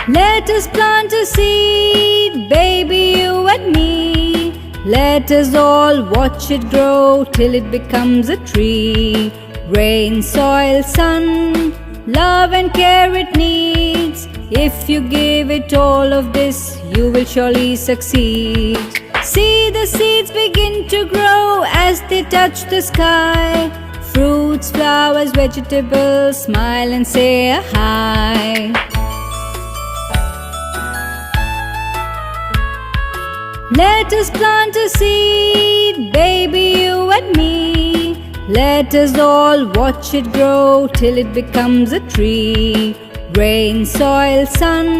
Let us plant a seed, baby, you and me. Let us all watch it grow till it becomes a tree. Rain, soil, sun, love and care it needs. If you give it all of this, you will surely succeed. See the seeds begin to grow as they touch the sky. Fruits, flowers, vegetables, smile and say a hi. Let us plant a seed, baby, you and me. Let us all watch it grow till it becomes a tree. Rain, soil, sun,